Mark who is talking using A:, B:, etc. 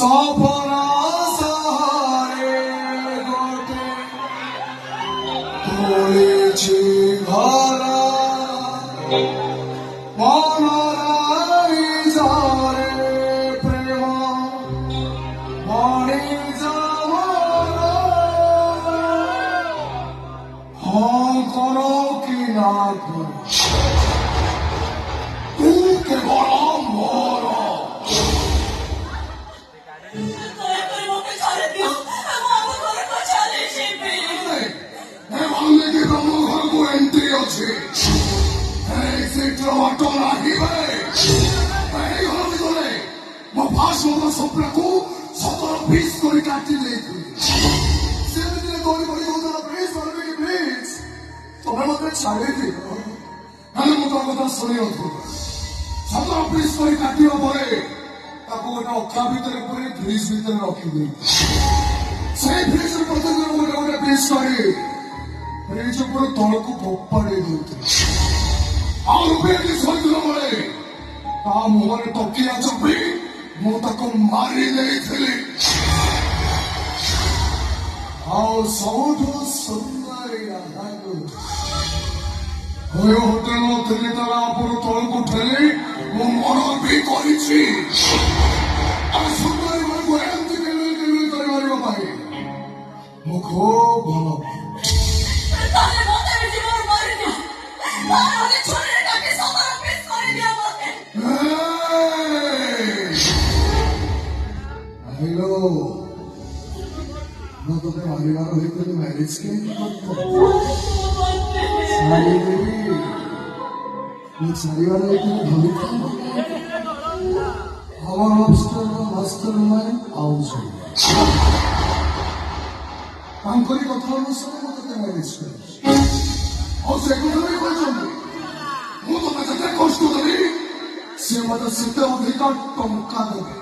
A: সপনা সাহারে গোটে তুলেছি ঘরা মনরাই যারে প্রেম মনে যাওয়ারা হ্যাঁ করো কি না করো তুই কেবল মর ମୋ ଭାଷଣ ସ୍ୱପ୍ନକୁ 17-20 କରି କାଟି ଦେଇଥିଲି ସେମିତିରେ ଦୌଡ଼ି ପଡ଼ି କହୁଥିଲା ପ୍ଲିଜ୍ ତମେ ମତେ ଛାଡ଼ିଦିଅ ହେଲେ ମୁଁ ତମ କଥା ଶୁଣିନଥିଲି 17-20 କରି କାଟିବା ପରେ ତାକୁ ଗୋଟେ ଅଖା ଭିତରେ ପୁରେଇ ଫ୍ରିଜ ଭିତରେ ରଖିଦେଇଥିଲି ସେଇ ଫ୍ରିଜରେ ପ୍ରତିଦିନ ଗୋଟେ ଗୋଟେ ପିସ୍ କରି ଫ୍ରିଜ ଉପରୁ ତଳକୁ ଫୋପାଡ଼ି ଦେଇଥିଲି ଆଉ ରୁପେଇକି ଶୋଇଥିଲା ବେଳେ ତା ମୁହଁରେ ତକିଆ ଚପି ମୁଁ ତାକୁ ମାରି ଦେଇଥିଲି ଆଉ ସବୁଠୁ ସୁନ୍ଦର ହୋଟେଲ 3 ତାଲା ଉପରୁ ତଳକୁ ଠେଲି ମୁଁ ମର୍ଡର ବି କରିଛି ଆଉ ସୁନ୍ଦର ମାନଙ୍କୁ ଏମିତି କେମିତି କରିପାରିବା ପାଇଁ ମୁଁ ଖୁବ୍ ଭଲ हेलो मैं तुम्हें मारीवार हुई तो मैरिज के सारी देवी मैं सारीवार हुई तो भवित हमारा मास्टर में आओ चाहिए काम करी कथा अनुसार मैं तुम्हें मैरिज कर और सेकंड में बोल चुकी ମୁଁ ତମେ ଯେତେ କଷ୍ଟ ଦେବି ସେ ମତେ ସେତେ ଅଧିକ ଟଙ୍କା ଦେବେ